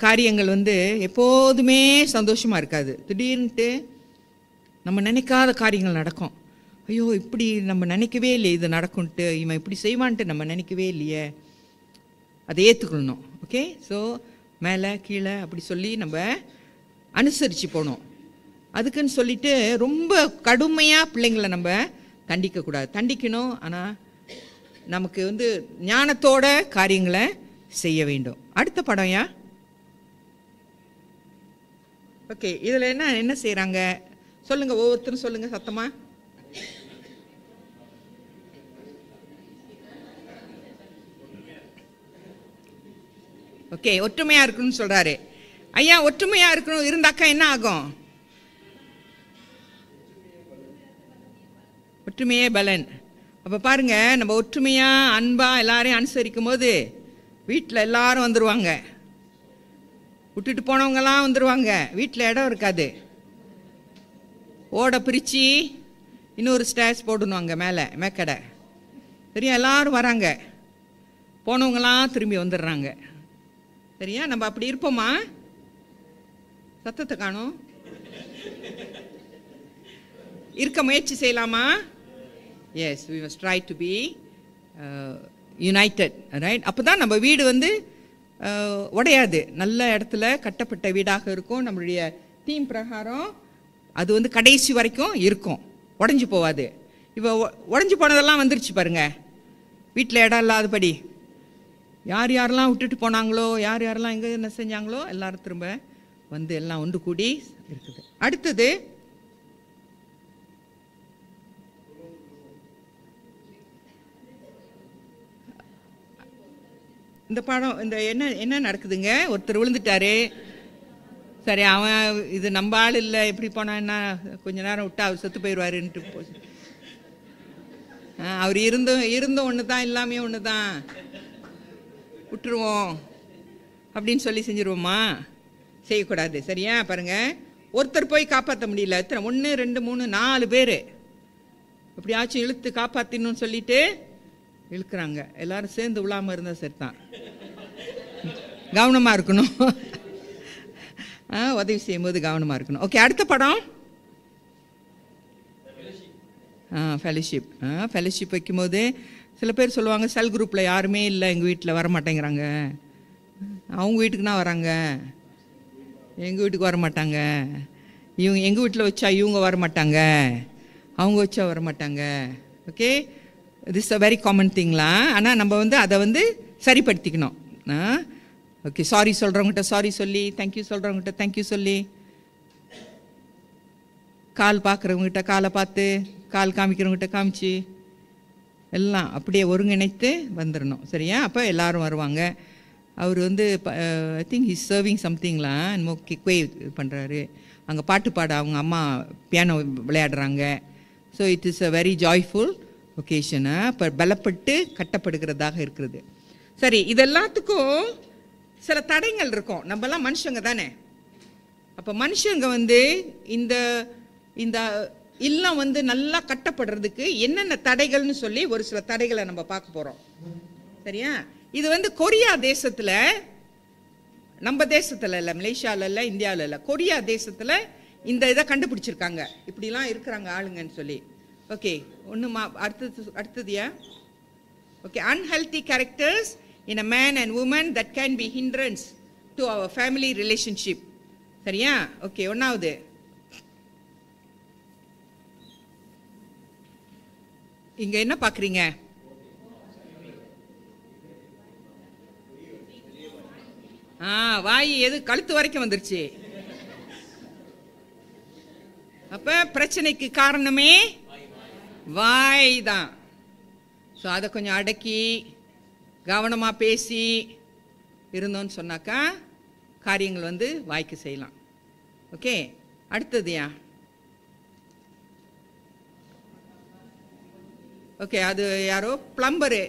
காரியங்கள் வந்து எப்போதுமே சந்தோஷமாக இருக்காது. திடீர்னுட்டு நம்ம நினைக்காத காரியங்கள் நடக்கும். ஐயோ, இப்படி நம்ம நினைக்கவே இல்லையே இது நடக்கும்ன்ட்டு, இவன் இப்படி செய்வான்ட்டு நம்ம நினைக்கவே இல்லையே, அதை ஏற்றுக்கணும். ஓகே, ஸோ மேலே கீழே அப்படி சொல்லி நம்ம அனுசரித்து போகணும். அதுக்குன்னு சொல்லிட்டு ரொம்ப கடுமையாக பிள்ளைங்களை நம்ம தண்டிக்கக்கூடாது. தண்டிக்கணும், ஆனால் நமக்கு வந்து ஞானத்தோட காரியங்களை செய்ய வேண்டும். அடுத்த படம்யா. ஓகே, இதில் என்ன செய்கிறாங்க சொல்லுங்கள், ஒவ்வொருத்தரும் சொல்லுங்கள் சத்தமாக. ஓகே, ஒற்றுமையாக இருக்கணும்னு சொல்கிறாரு ஐயா. ஒற்றுமையாக இருக்கணும் இருந்தாக்கா என்ன ஆகும்? ஒற்றுமையே பலன். அப்போ பாருங்க, நம்ம ஒற்றுமையாக அன்பாக எல்லாரையும் அனுசரிக்கும் போது வீட்டில் எல்லாரும் வந்துடுவாங்க. விட்டுட்டு போனவங்கலாம் வந்துடுவாங்க. வீட்டில் இடம் இருக்காது. ஓடை பிரித்து இன்னொரு ஸ்டேர்ஸ் போடணுவாங்க மேலே, மேக்கடை. சரியா? எல்லாரும் வராங்க, போனவங்களாம் திரும்பி வந்துடுறாங்க. சரியா? நம்ம அப்படி இருப்போமா? சத்தத்தை காணும். இருக்க முயற்சி செய்யலாமா? Yes, we must try to be united, right? அப்போ தான் நம்ம வீடு வந்து உடையாது, நல்ல இடத்துல கட்டப்பட்ட வீடாக இருக்கும். நம்மளுடைய தீம் பிரகாரம் அது வந்து கடைசி வரைக்கும் இருக்கும், உடஞ்சி போகாது. இப்போ உடஞ்சி போனதெல்லாம் வந்துருச்சு பாருங்க, வீட்டில் இடம் இல்லாதபடி. யார் யாரெல்லாம் விட்டுட்டு போனாங்களோ, யார் யாரெல்லாம் எங்கே என்ன செஞ்சாங்களோ எல்லாரும் திரும்ப வந்து எல்லாம் ஒன்று கூடி இருக்குது. அடுத்தது இந்த படம், இந்த என்ன நடக்குதுங்க, ஒருத்தர் விழுந்துட்டாரு. சரி, அவன் இது நம்ம ஆள் இல்லை, எப்படி போனான்னா கொஞ்ச நேரம் விட்டா அவர் செத்து போயிடுவாருன்ட்டு அவர் இருந்தும் ஒன்று தான், எல்லாமே ஒன்று தான், விட்டுருவோம் அப்படின்னு சொல்லி செஞ்சுருவோமா? செய்யக்கூடாது. சரியா? பாருங்க, ஒருத்தர் போய் காப்பாற்ற முடியல, எத்தனை 1 2 3 4 பேர் எப்படியாச்சும் இழுத்து காப்பாற்றணும்னு சொல்லிட்டு இழுக்கிறாங்க. எல்லாரும் சேர்ந்து விழாமல் இருந்தால் சரி தான். கவனமாக இருக்கணும், உதவி செய்யும்போது கவனமாக இருக்கணும். ஓகே, அடுத்த படம் ஃபெலோஷிப். ஃபெலோஷிப் வைக்கும்போது சில பேர் சொல்லுவாங்க, செல் குரூப்பில் யாருமே இல்லை, எங்கள் வீட்டில் வர மாட்டேங்கிறாங்க. அவங்க வீட்டுக்கு தான் வராங்க, எங்கள் வீட்டுக்கு வர மாட்டாங்க. இவங்க எங்கள் வீட்டில் வச்சா இவங்க வர மாட்டாங்க, அவங்க வச்சா வர மாட்டாங்க. Okay, this a very common திங்லாம். ஆனால் நம்ம வந்து அதை வந்து சரிப்படுத்திக்கணும். ஓகே, சாரி சொல்கிறவங்ககிட்ட சாரி சொல்லி, தேங்க்யூ சொல்கிறவங்ககிட்ட தேங்க்யூ சொல்லி, கால் பார்க்குறவங்ககிட்ட காலை பார்த்து, கால் காமிக்கிறவங்ககிட்ட காமிச்சு, எல்லாம் அப்படியே ஒருங்கிணைத்து வந்துடணும். சரியா? அப்போ எல்லோரும் வருவாங்க. அவர் வந்து ஐ திங்க் ஹீஸ் சர்விங் சம்திங்லாம் என்னமோ கிக்வே பண்ணுறாரு. அங்கே பாட்டு பாட அவங்க அம்மா பியானோ விளையாடுறாங்க. So it is a very joyful ஒகேஷனை இப்போ பலப்பட்டு கட்டப்படுகிறதாக இருக்கிறது. சரி, இது எல்லாத்துக்கும் சில தடைகள் இருக்கும். நம்மலாம் மனுஷங்க தானே. அப்போ மனுஷங்க வந்து இந்த இந்த இல்லம் வந்து நல்லா கட்டப்படுறதுக்கு என்னென்ன தடைகள்னு சொல்லி ஒரு சில தடைகளை நம்ம பார்க்க போகிறோம். சரியா? இது வந்து கொரியா தேசத்தில், நம்ம தேசத்தில் இல்லை, மலேசியாவில் இல்லை, இந்தியாவில் இல்லை, கொரியா தேசத்தில் இந்த இதை கண்டுபிடிச்சிருக்காங்க. இப்படிலாம் இருக்கிறாங்க ஆளுங்கன்னு சொல்லி. ஓகே, அடுத்ததுயா. Okay, unhealthy characters in a man and woman that can be hindrance to our family relationship. சரியா? ஓகே, ஒன்றாவது இங்கே என்ன பார்க்குறீங்க? வாய் எது கழுத்து வரைக்கும் வந்துருச்சு. அப்போ பிரச்சனைக்கு காரணமே வாய் தான். ஸோ அதை கொஞ்சம் அடக்கி கவனமாக பேசி இருந்தோன்னு சொன்னாக்கா காரியங்கள் வந்து வாய்க்கு செய்யலாம். ஓகே, அடுத்ததுயா. ஓகே, அது யாரோ பிளம்பரு,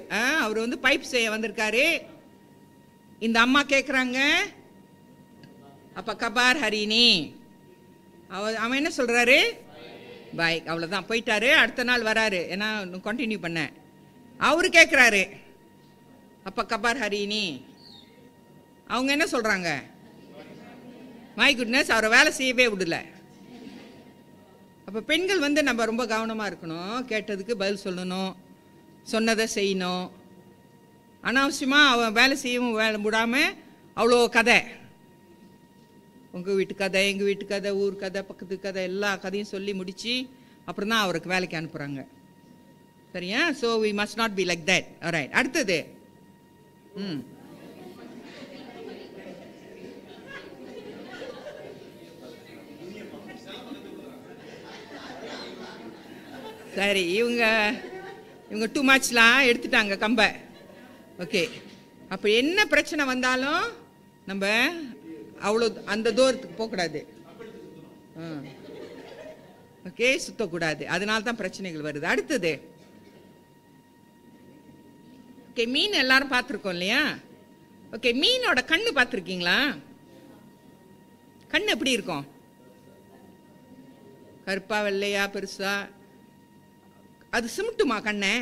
அவர் வந்து பைப் செய்ய வந்திருக்காரு. இந்த அம்மா கேட்குறாங்க, அப்போ கபார் ஹரிணி, அவன் என்ன சொல்கிறாரு? பாய், அவ்வளோதான், போயிட்டாரு. அடுத்த நாள் வராரு, ஏன்னா கண்டினியூ பண்ண. அவரு கேட்குறாரு, அப்போ கபார் ஹரிணி. அவங்க என்ன சொல்கிறாங்க? மை குட்னஸ், அவரை வேலை செய்யவே விடல. அப்போ பெண்கள் வந்து நம்ம ரொம்ப கவனமாக இருக்கணும். கேட்டதுக்கு பதில் சொல்லணும், சொன்னதை செய்யணும். அனாவசியமாக அவன் வேலை செய்யவும் விடாமல் அவ்வளோ கதை. உங்கள் வீட்டு கதை, எங்கள் வீட்டு கதை, ஊர் கதை, பக்கத்து கதை, எல்லா கதையும் சொல்லி முடித்து அப்புறம் தான் அவருக்கு வேலைக்கு அனுப்புகிறாங்க. சரியா? So we must not be like that. Alright, அடுத்தது. சரி, இவங்க டூ மச்லாம் எடுத்துட்டாங்க கம்பை. ஓகே, அப்போ என்ன பிரச்சனை வந்தாலும் நம்ம அவ்வளோ அந்த தூரத்துக்கு போகக்கூடாது. ஓகே, சுத்தக்கூடாது. அதனால தான் பிரச்சனைகள் வருது. அடுத்தது, ஓகே, மீன் எல்லாரும் பார்த்துருக்கோம் இல்லையா? ஓகே, மீனோட கண்ணு பார்த்துருக்கீங்களா? கண் எப்படி இருக்கும்? கருப்பா, வெள்ளையா, பெருசா? அது சிமிட்டுமா கண்ணை?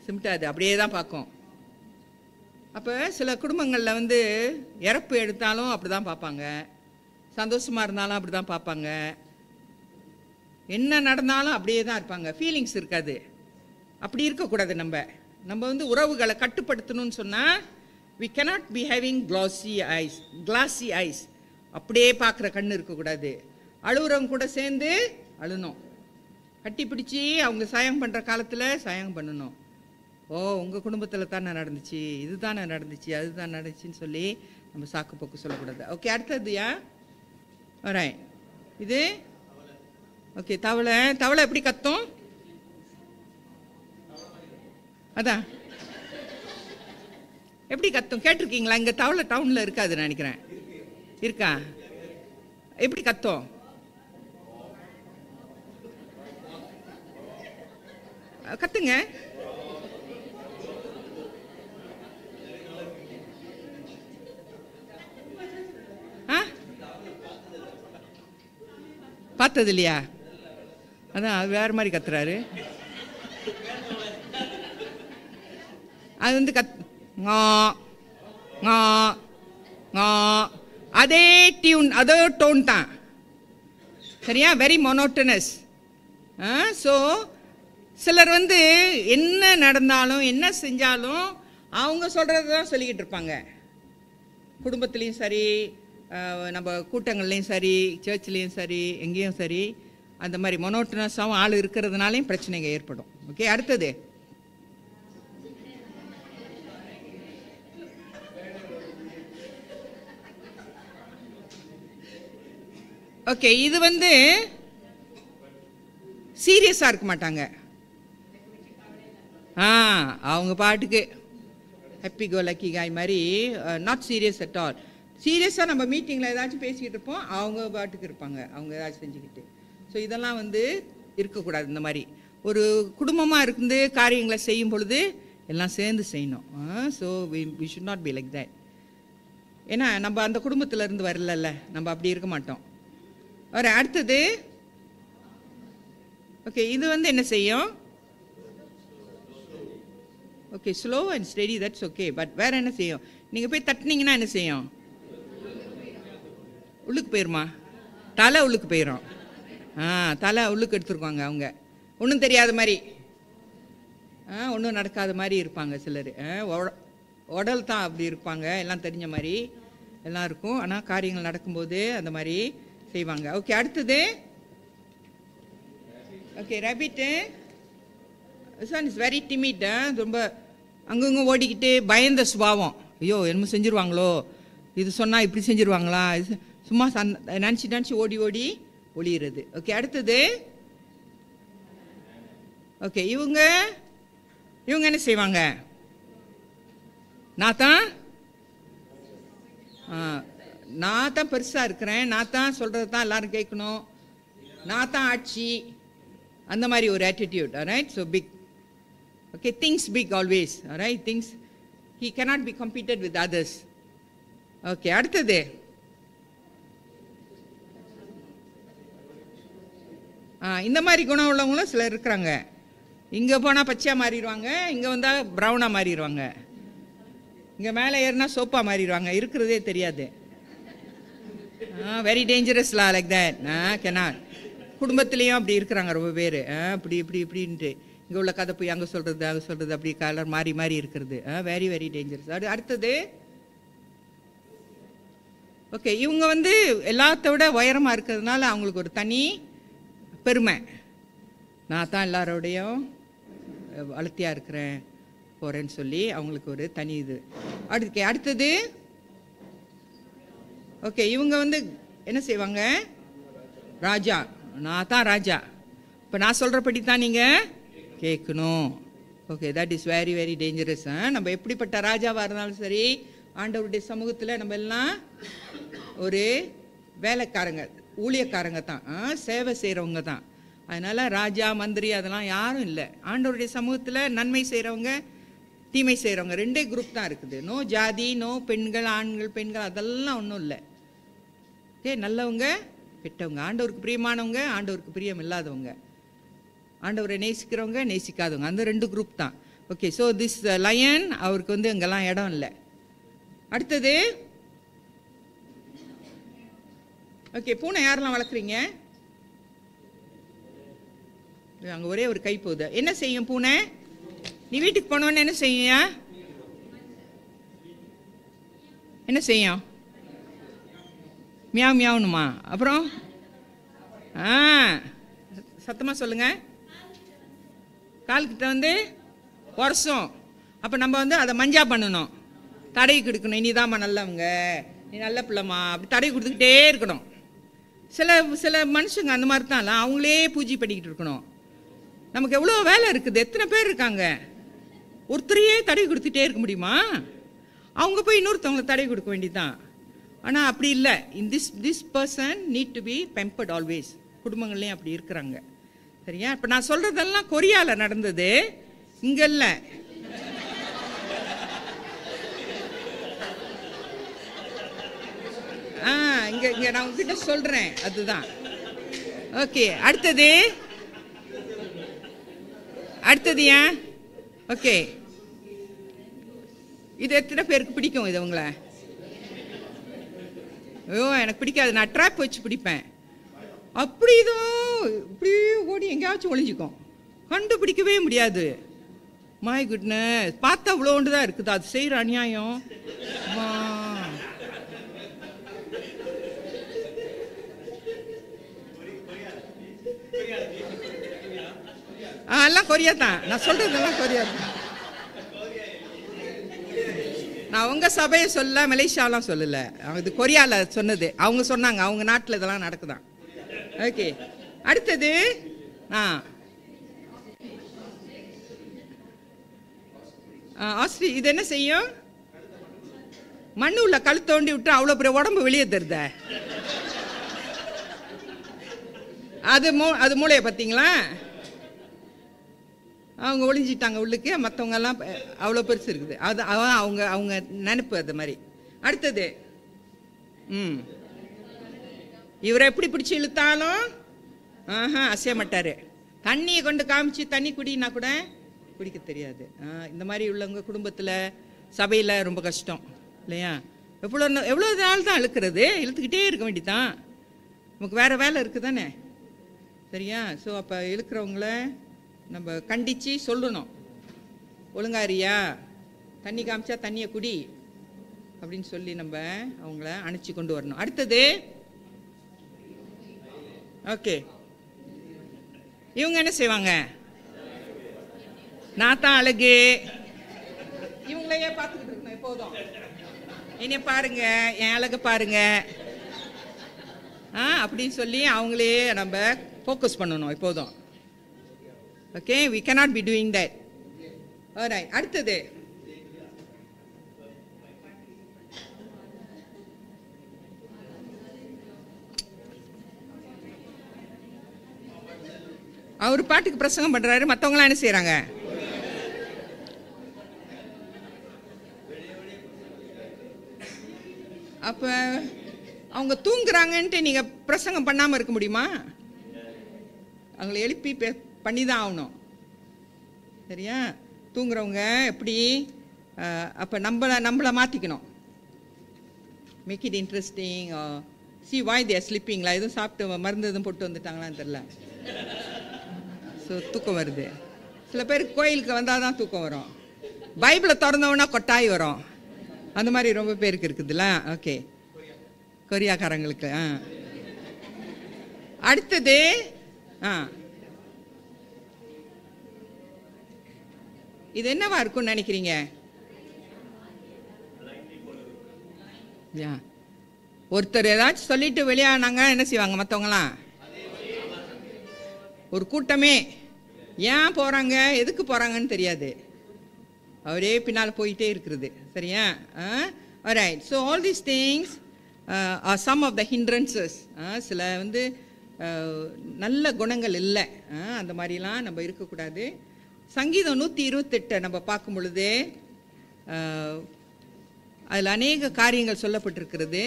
சிமிட்டாது, அப்படியே தான் பார்க்கும். அப்போ சில குடும்பங்களில் வந்து இறப்பு எடுத்தாலும் அப்படி தான் பார்ப்பாங்க, சந்தோஷமாக இருந்தாலும் அப்படி தான் பார்ப்பாங்க, என்ன நடந்தாலும் அப்படியே தான் இருப்பாங்க, ஃபீலிங்ஸ் இருக்காது. அப்படி இருக்கக்கூடாது. நம்ம வந்து உறவுகளை கட்டுப்படுத்தணும்னு சொன்னால் we cannot be having glassy eyes. அப்படியே பார்க்குற கண்ணு இருக்கக்கூடாது. அழுகுறவங்க கூட சேர்ந்து அழுணும், கட்டி பிடிச்சி அவங்க சாயம் பண்ணுற காலத்தில் சாயம் பண்ணணும். ஓ, உங்கள் குடும்பத்தில் தானே நடந்துச்சு, இது தானே நடந்துச்சு, அதுதான் நடந்துச்சின்னு சொல்லி நம்ம சாக்கு போக்கு சொல்லக்கூடாது. ஓகே, அடுத்ததுயா வரேன். இது ஓகே, தவளை எப்படி கத்தும்? அதான் எப்படி கத்தும் கேட்டிருக்கீங்களா? இங்கே தவளை டவுனில் இருக்காது நினைக்கிறேன். இருக்கா? எப்படி கத்தும்? கத்துங்க. பார்த்தது இல்லையா? அதான் வேற மாதிரி கத்துறாரு. அது வந்து அதே டியூன், அதே டோன் தான். சரியா? Very monotonous. ஸோ சிலர் வந்து என்ன நடந்தாலும் என்ன செஞ்சாலும் அவங்க சொல்கிறது தான் சொல்லிக்கிட்டு இருப்பாங்க. குடும்பத்துலேயும் சரி, நம்ம கூட்டங்கள்லேயும் சரி, சர்ச்லேயும் சரி, எங்கேயும் சரி, அந்த மாதிரி மொனோட்டனஸாகவும் ஆள் இருக்கிறதுனாலையும் பிரச்சனைங்க ஏற்படும். ஓகே, அடுத்தது. ஓகே, இது வந்து சீரியஸாக இருக்க மாட்டாங்க. அவங்க பாட்டுக்கு ஹாப்பி கோ லக்கி காய் மாதிரி, நாட் சீரியஸ் அட் ஆல். சீரியஸாக நம்ம மீட்டிங்கில் ஏதாச்சும் பேசிக்கிட்டு இருப்போம், அவங்க பாட்டுக்கு இருப்பாங்க, அவங்க ஏதாச்சும் செஞ்சுக்கிட்டு. ஸோ இதெல்லாம் வந்து இருக்கக்கூடாது. இந்த மாதிரி ஒரு குடும்பமாக இருந்து காரியங்களை செய்யும் பொழுது எல்லாம் சேர்ந்து செய்யணும். So we should not be like that. ஏன்னா நம்ம அந்த குடும்பத்தில் இருந்து வரல, நம்ம அப்படி இருக்க மாட்டோம். அடுத்தது. ஓகே, இது வந்து என்ன செய்யும்? Okay, slow and steady, that's okay. But வேறு என்ன செய்யும்? நீங்கள் போய் தட்டினீங்கன்னா என்ன செய்யும்? உள்ளுக்கு போயிருமா? தலை உள்ளுக்கு போயிடும். தலை உள்ளுக்கு எடுத்துருக்காங்க. அவங்க ஒன்றும் தெரியாத மாதிரி, ஒன்றும் நடக்காத மாதிரி இருப்பாங்க சிலர். உடல் தான் அப்படி இருப்பாங்க, எல்லாம் தெரிஞ்ச மாதிரி எல்லாம் இருக்கும். ஆனால் காரியங்கள் நடக்கும்போது அந்த மாதிரி செய்வாங்க. ஓகே, அடுத்தது. Okay, rabbit. This one is very timid. ரொம்ப அங்கங்கே ஓடிக்கிட்டு பயந்த சுபாவம். ஐயோ என்னமோ செஞ்சுருவாங்களோ, இது சொன்னால் இப்படி செஞ்சுருவாங்களா, இது சும்மா நினச்சி ஓடி ஒளியிறது. ஓகே, அடுத்தது. ஓகே, இவங்க என்ன செய்வாங்க? நான் தான் பெருசாக இருக்கிறேன், நான் தான் சொல்கிறது தான் எல்லாரும் கேட்கணும், நான் தான் ஆட்சி, அந்த மாதிரி ஒரு attitude. Right? So big. Okay, things big always. Right? Things he cannot be competed with others. Okay, அடுத்தது. இந்த மாதிரி குணம் உள்ளவங்களும் சிலர் இருக்கிறாங்க. இங்கே போனால் பச்சையாக மாறிடுவாங்க, இங்கே வந்தால் ப்ரௌனாக மாறிடுவாங்க, இங்கே மேலே ஏறினா சோப்பாக மாறிடுவாங்க, இருக்கிறதே தெரியாது. வெரி டேஞ்சரஸ்லா லைக் தட். cannot. குடும்பத்துலேயும் அப்படி இருக்கிறாங்க ரொம்ப பேர். இப்படின்ட்டு இங்கே உள்ள கதை போய் அங்கே சொல்கிறது அப்படி கலர் மாறி இருக்கிறது. Very very dangerous. அடுத்தது. ஓகே, இவங்க வந்து எல்லாத்த விட உயரமாக இருக்கிறதுனால அவங்களுக்கு ஒரு தனி பெருமை. நான் தான் எல்லாரோடையும் வளர்த்தியாக இருக்கிறேன் போகிறேன்னு சொல்லி அவங்களுக்கு ஒரு தனி இது. அடுத்தது ஓகே, இவங்க வந்து என்ன செய்வாங்க? ராஜா. நான் தான் ராஜா, இப்போ நான் சொல்கிறபடி தான் நீங்கள் கேட்கணும். Okay, that is very very dangerous. நம்ம எப்படிப்பட்ட ராஜாவாக இருந்தாலும் சரி, ஆண்டவருடைய சமூகத்தில் நம்ம எல்லாம் ஒரு வேலைக்காரங்க, ஊழியக்காரங்க தான், சேவை செய்கிறவங்க தான். அதனால் ராஜா மந்திரி அதெல்லாம் யாரும் இல்லை. ஆண்டவருடைய சமூகத்தில் நன்மை செய்கிறவங்க, தீமை செய்கிறவங்க ரெண்டே குரூப் தான் இருக்குது. நோ ஜாதி, நோ பெண்கள், ஆண்கள் பெண்கள் அதெல்லாம் ஒன்றும் இல்லை. ஓகே, நல்லவங்க கெட்டவங்க, ஆண்டவருக்கு பிரியமானவங்க, ஆண்டவருக்கு பிரியம் இல்லாதவங்க, ஆண்டவரை நேசிக்கிறவங்க, நேசிக்காதவங்க, அந்த ரெண்டு குரூப் தான். ஓகே, ஸோ திஸ் லயன் அவருக்கு வந்து அங்கெல்லாம் இடம் இல்லை. அடுத்தது ஓகே, பூனை யாரெல்லாம் வளர்க்குறீங்க? அங்கே ஒரே ஒரு கை போகுது. என்ன செய்யும் பூனை? நீ வீட்டுக்கு போனோன்னு என்ன செய்யும்? என்ன செய்யும்? மியாவ் மியாவணுமா? அப்புறம் சத்தமாக சொல்லுங்க. கால்கிட்ட வந்து உரசும். அப்போ நம்ம வந்து அதை மஞ்சா பண்ணணும், தடவி கொடுக்கணும். இனிதாம்மா நல்லவங்க, நீ நல்ல பிள்ளைம்மா, அப்படி தடவி கொடுத்துக்கிட்டே இருக்கணும். சில மனுஷங்க அந்த மாதிரி தான், அவங்களே பூஜை பண்ணிக்கிட்டு இருக்கணும். நமக்கு எவ்வளோ வேலை இருக்குது, எத்தனை பேர் இருக்காங்க, ஒருத்தரையே தடவி கொடுத்துட்டே இருக்க முடியுமா? அவங்க போய் இன்னொருத்தவங்களை தடவி கொடுக்க வேண்டியதுதான். ஆனால் அப்படி இல்லை. This person need to be pampered always. குடும்பங்கள்லேயும் அப்படி இருக்கிறாங்க. சரியா? இப்போ நான் சொல்கிறதெல்லாம் கொரியாவில் நடந்தது, இங்கே இல்லை. இங்கே நான் உங்ககிட்ட சொல்கிறேன், அதுதான். ஓகே, அடுத்தது ஏன்? ஓகே, இது எத்தனை பேருக்கு பிடிக்கும்? இது உங்களை? ஐயோ எனக்கு பிடிக்காது, நான் ட்ராப் வச்சு பிடிப்பேன். அப்படி இப்படியே ஓடி எங்கேயாச்சும் ஒளிஞ்சிக்கும், கண்டுபிடிக்கவே முடியாது. மை குட்னஸ், பார்த்தா அவ்வளோ ஒன்று தான் இருக்குது, அது செய்கிற அநியாயம். எல்லாம் கொரியா தான், நான் சொல்றதெல்லாம் கொரியா தான். நான் உங்க சபையை சொல்ல, மலேசியாலாம் சொல்லல, இது கொரியாவில் சொன்னது. அவங்க சொன்னாங்க, அவங்க நாட்டில் இதெல்லாம் நடக்குதான். ஓகே, அடுத்தது இது என்ன செய்யும்? மண்ணு உள்ள கழுத்து தோண்டி விட்டு அவ்வளோ பெரிய உடம்பு வெளியே தருத. அது மூளையை பார்த்தீங்களா? அவங்க ஒளிஞ்சிட்டாங்க உள்ளுக்கு, மற்றவங்க எல்லாம் அவ்வளோ பெருசு இருக்குது. அது அவங்க நினைப்பு அது மாதிரி. அடுத்தது இவரை எப்படி பிடிச்சி இழுத்தாலும் அசைய மாட்டார். தண்ணியை கொண்டு காமிச்சு தண்ணி குடினா கூட குடிக்க தெரியாது. இந்த மாதிரி உள்ளவங்க குடும்பத்தில், சபையில் ரொம்ப கஷ்டம் இல்லையா? எவ்வளோ நாள் தான் இழுக்கிறது? இழுத்துக்கிட்டே இருக்க வேண்டியதான், நமக்கு வேறு வேலை இருக்குது தானே. சரியா? ஸோ அப்போ இழுக்கிறவங்கள நம்ம கண்டித்து சொல்லணும், ஒழுங்காரியா, தண்ணி காமிச்சா தண்ணியை குடி அப்படின்னு சொல்லி நம்ம அவங்கள அணைச்சி கொண்டு வரணும். அடுத்தது ஓகே, இவங்க என்ன செய்வாங்க? நான் தான் அழகு, இவங்களையே பார்த்துக்கிட்டு இருக்கணும் எப்போதும். என்னைய பாருங்க, என் அழகை பாருங்க அப்படின்னு சொல்லி அவங்களே நம்ம ஃபோக்கஸ் பண்ணணும் எப்போதும். Okay, we cannot be doing that. alright, அடுத்தது அவர் பாட்டுக்கு பிரசங்கம் பண்றாரு, மற்றவங்களாம் என்ன செய்யறாங்க? அப்ப அவங்க தூங்குறாங்கன்ட்டு நீங்க பிரசங்கம் பண்ணாம இருக்க முடியுமா? அவங்களை எழுப்பி பண்ணி தான் ஆகணும். சரியா? தூங்குறவங்க எப்படி? அப்போ நம்மளை மாற்றிக்கணும். Make it interesting. See why they are ஸ்லிப்பிங்களா, எதுவும் சாப்பிட்டு மருந்து எதுவும் போட்டு வந்துட்டாங்களான்னு தெரில. ஸோ தூக்கம் வருது. சில பேருக்கு கோயிலுக்கு வந்தால் தான் தூக்கம் வரும், பைபிளை திறந்தவொன்னா கொட்டாய் வரும். அந்த மாதிரி ரொம்ப பேருக்கு இருக்குதுல்ல. ஓகே, கொரியாக்காரங்களுக்கு. அடுத்தது இது என்னவா இருக்கும்னு நினைக்கிறீங்க? ஒருத்தர் ஏதாச்சும் சொல்லிட்டு வெளியானாங்க என்ன செய்வாங்க மற்றவங்களாம்? ஒரு கூட்டமே ஏன் போகிறாங்க எதுக்கு போகிறாங்கன்னு தெரியாது, அவரே பின்னால் போயிட்டே இருக்கிறது. சரியா? alright, so all these things are some of the hindrances. சில நல்ல குணங்கள் இல்லை, அந்த மாதிரிலாம் நம்ம இருக்கக்கூடாது. சங்கீதம் 128 நம்ம பார்க்கும் பொழுது அதில் அநேக காரியங்கள் சொல்லப்பட்டிருக்கிறது.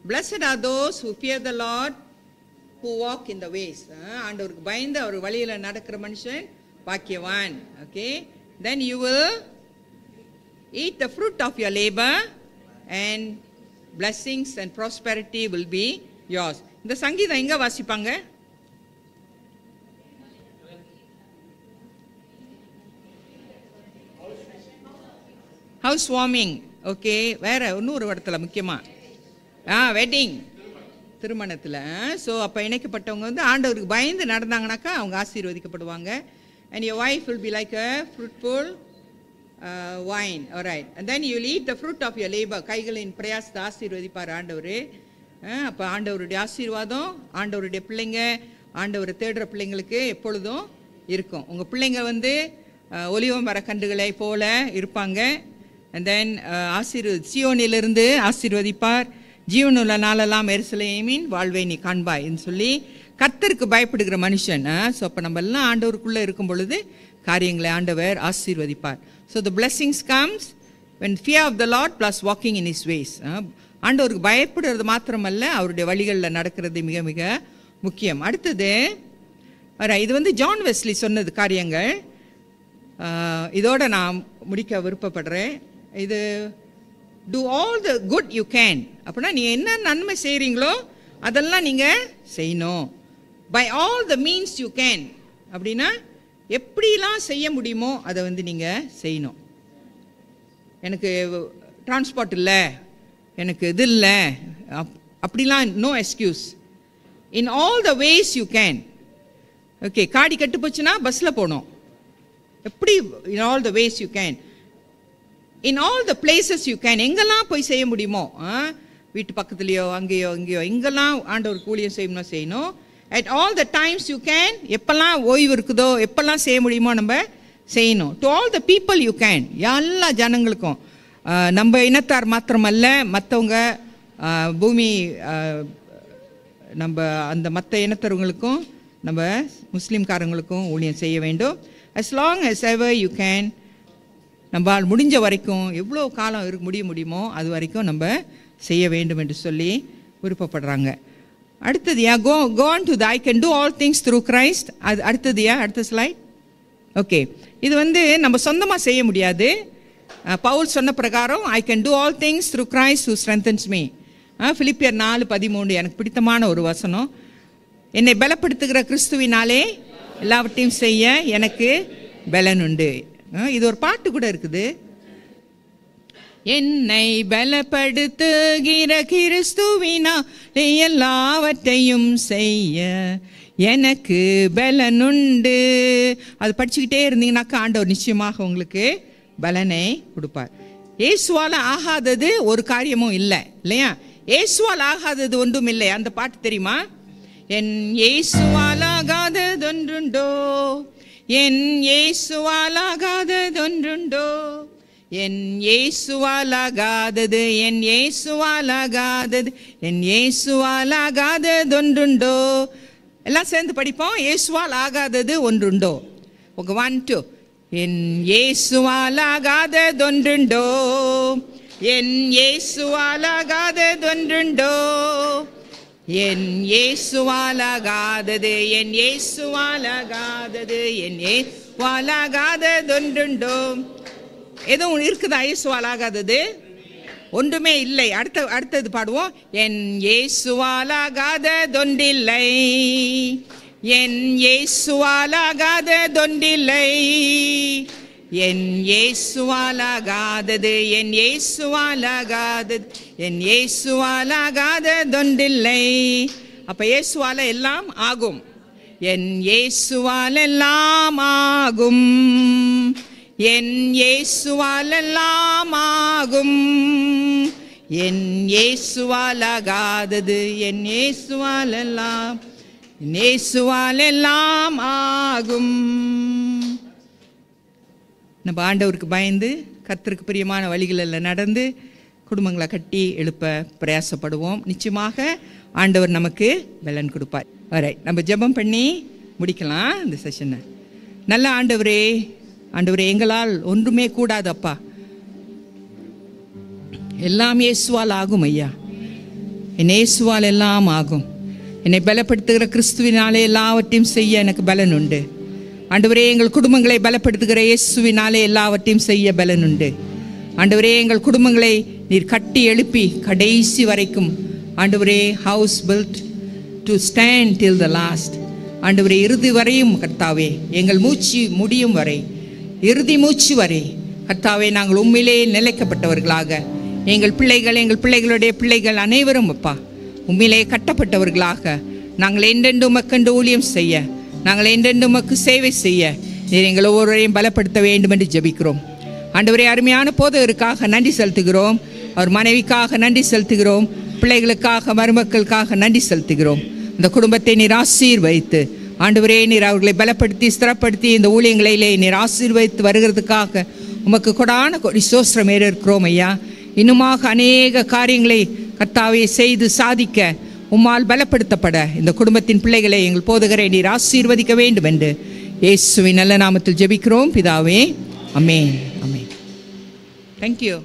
Blessed are those who fear the Lord, who walk in the ways. ஆண்டவருக்கு பயந்து அவர் வழியில் நடக்கிற மனுஷன் பாக்கியவான். Okay, then you will eat the fruit of your labor and blessings and prosperity will be yours. இந்த சங்கீதம் எங்க வாசிப்பாங்க? House warming. ஓகே, வேற இன்னொரு இடத்துல முக்கியமா வெட்டிங், திருமணத்தில். ஸோ அப்போ இணைக்கப்பட்டவங்க ஆண்டவருக்கு பயந்து நடந்தாங்கனாக்கா அவங்க ஆசீர்வதிக்கப்படுவாங்க. and your wife will be like a fruitful wine. All right, and then you will eat the fruit of your labor. கைகளின் பிரயாசத்தை ஆசீர்வதிப்பார் ஆண்டவர். அப்போ ஆண்டவருடைய ஆசீர்வாதம் ஆண்டவருடைய பிள்ளைங்க, ஆண்டவரை தேடுற பிள்ளைங்களுக்கு எப்பொழுதும் இருக்கும். உங்கள் பிள்ளைங்க ஒலிவ மர கன்றுகளை போல இருப்பாங்க. and then சியோனிலிருந்து ஆசீர்வதிப்பார். ஜீவனுள்ள நாளெல்லாம் எருசலேமின் வாழ்வை நீ காண்பாய் என்று சொல்லி கர்த்தருக்கு பயப்படுகிற மனுஷன். ஸோ அப்போ நம்ம எல்லாம் ஆண்டவருக்குள்ளே இருக்கும் பொழுது காரியங்களை ஆண்டவர் ஆசீர்வதிப்பார். So the blessings comes when fear of the Lord plus walking in his ways. ஆண்டவருக்கு பயப்படுறது மாத்திரமல்ல, அவருடைய வழிகளில் நடக்கிறது மிக மிக முக்கியம். அடுத்தது இது ஜான் வெஸ்லி சொன்னது காரியங்கள். இதோட நான் முடிக்க விருப்பப்படுறேன். இது do all the good you can. அப்படின்னா நீங்கள் என்ன நன்மை செய்கிறீங்களோ அதெல்லாம் நீங்கள் செய்யணும். by all the means you can. அப்படின்னா எப்படிலாம் செய்ய முடியுமோ அதை நீங்கள் செய்யணும். எனக்கு டிரான்ஸ்போர்ட் இல்லை, எனக்கு இது இல்லை, அப்படிலாம் no excuse. In all the ways you can. Okay, காடி கட்டு போச்சுன்னா பஸ்ஸில் போகணும். எப்படி? In all the ways you can, in all the places you can. எங்கெல்லாம் போய் செய்ய முடியுமோ, வீட்டு பக்கத்துலேயோ அங்கேயோ இங்கேயோ எங்கெல்லாம் ஆண்டவருக்கு ஊழியம் செய்யணும். At all the times you can. எப்பெல்லாம் ஓய்வு இருக்குதோ, எப்பெல்லாம் செய்ய முடியுமோ நம்ம செய்யணும். To all the people you can. எல்லா ஜனங்களுக்கும், நம்ம இனத்தார் மாத்திரமல்ல, மற்றவங்க பூமி நம்ம அந்த மற்ற இனத்தவங்களுக்கும் நம்ம முஸ்லீம்காரங்களுக்கும் ஊழியம் செய்ய வேண்டும். as long as ever you can. நம்மால் முடிஞ்ச வரைக்கும் எவ்வளோ காலம் முடியுமோ அது வரைக்கும் நம்ம செய்ய வேண்டும் என்று சொல்லி விருப்பப்படுறாங்க. அடுத்தது go on to the I can do all things through Christ. அது அடுத்தது அடுத்த ஸ்லைட். ஓகே, இது நம்ம சொந்தமாக செய்ய முடியாது. பவுல் சொன்ன பிரகாரம் I can do all things through Christ who strengthens me. பிலிப்பியர் 4:13 எனக்கு பிடித்தமான ஒரு வசனம். என்னை பலப்படுத்துகிற கிறிஸ்துவினாலே எல்லாவற்றையும் செய்ய எனக்கு பலன் உண்டு. இது ஒரு பாட்டு கூட இருக்குது. என்னை பலப்படுத்துகிற கிறிஸ்துவினாலே எல்லாவற்றையும் செய்ய எனக்கு பலன் உண்டு. அது படிச்சுக்கிட்டே இருந்தீங்கன்னாக்கா ஆண்டவர் நிச்சயமாக உங்களுக்கு பலனை கொடுப்பார். இயேசுவால் ஆகாதது ஒரு காரியமும் இல்லை, இல்லையா? இயேசுவால் ஆகாதது ஒன்றும் இல்லை. அந்த பாட்டு தெரியுமா? என் இயேசுவால் ஆகாததொன்றுண்டோ, என் இயேசுவால் ஆகாததொன்றுண்டோ, என் இயேசுவால் ஆகாதது, என் இயேசுவால் ஆகாதது, என் இயேசுவால் ஆகாததொன்றுண்டோ. எல்லாம் சேர்ந்து படிப்போம். இயேசுவால் ஆகாதது ஒன்றுண்டோ. உங்க 1 2. என் இயேசுவால் ஆகாததொன்றுண்டோ, என் இயேசுவால் ஆகாததொன்றுண்டோ, என் இயேசுவால் ஆகாதது, என் இயேசுவால் ஆகாதது, என் இயேசுவால் ஆகாததொன்றுண்டோ. எதுவும் இருக்குதா இயேசுவால் ஆகாதது? ஒன்றுமே இல்லை. அடுத்தது பாடுவோம். என் இயேசுவால் ஆகாததொன்றில்லை, என் இயேசுவால் ஆகாததொன்றில்லை, என் இயேசுவாலாகாதது, என் இயேசுவாலாகாதது, என் இயேசுவாலாகாததொன்றில்லை. அப்ப இயேசுவால எல்லாம் ஆகும். என் இயேசுவால் எல்லாம் ஆகும், என் இயேசுவால் எல்லாம் ஆகும். என் இயேசுவாலாகாதது, என் இயேசுவால் எல்லாம், என் இயேசுவால் எல்லாம் ஆகும். நம்ம ஆண்டவருக்கு பயந்து கர்த்தருக்கு பிரியமான வழிகளில் நடந்து குடும்பங்களை கட்டி எழுப்ப பிரயாசப்படுவோம். நிச்சயமாக ஆண்டவர் நமக்கு பலன் கொடுப்பார். வரை நம்ம ஜெபம் பண்ணி முடிக்கலாம் இந்த செஷனை. நல்ல ஆண்டவரே, ஆண்டவரே, எங்களால் ஒன்றுமே கூடாதப்பா, எல்லாம் இயேசுவால் ஆகும் ஐயா. என் இயேசுவால் எல்லாம் ஆகும். என்னை பலப்படுத்துகிற கிறிஸ்துவினாலே எல்லாவற்றையும் செய்ய எனக்கு பலன் உண்டு. ஆண்டவரே, எங்கள் குடும்பங்களை பலப்படுத்துகிற இயேசுவினாலே எல்லாவற்றையும் செய்ய பலன் உண்டு. ஆண்டவரே, எங்கள் குடும்பங்களை நீர் கட்டி எழுப்பி கடைசி வரைக்கும், ஆண்டவரே, house built to stand till the last. ஆண்டவரே, இறுதி வரையும் கர்த்தாவே, எங்கள் மூச்சு முடியும் வரை, இறுதி மூச்சு வரை கர்த்தாவே, நாங்கள் உண்மையிலே நிலைக்கப்பட்டவர்களாக, எங்கள் பிள்ளைகள், எங்கள் பிள்ளைகளுடைய பிள்ளைகள் அனைவரும் அப்பா உண்மையிலே கட்டப்பட்டவர்களாக நாங்கள் என்றென்று உமக்கென்று ஊழியம் செய்ய, நாங்கள் என்றென்று உமக்கு சேவை செய்ய நீர் எங்கள் ஒவ்வொருவரையும் பலப்படுத்த வேண்டும் என்று ஜெபிக்கிறோம். ஆண்டவரே, அருமையான போதகருக்காக நன்றி செலுத்துகிறோம். அவர் மனைவிக்காக நன்றி செலுத்துகிறோம். பிள்ளைகளுக்காக, மருமக்களுக்காக நன்றி செலுத்துகிறோம். இந்த குடும்பத்தை நீர் ஆசீர்வதித்து, ஆண்டவரே, நீர் அவர்களை பலப்படுத்தி ஸ்திரப்படுத்தி இந்த ஊழியங்களிலே நீர் ஆசீர்வதித்து வருகிறதுக்காக உமக்கு கொடான கொடி ஸ்தோத்திரம் ஏறெடுக்கிறோம் ஐயா. இன்னுமாக அநேக காரியங்களை கர்த்தாவே செய்து சாதிக்க உம்மால் பலப்படுத்தப்பட இந்த குடும்பத்தின் பிள்ளைகளை எங்கள் போதகரை நீர் ஆசீர்வதிக்க வேண்டும் என்று இயேசுவின் நல்ல நாமத்தில் ஜெபிக்கிறோம் பிதாவே. ஆமென். ஆமென். Thank you.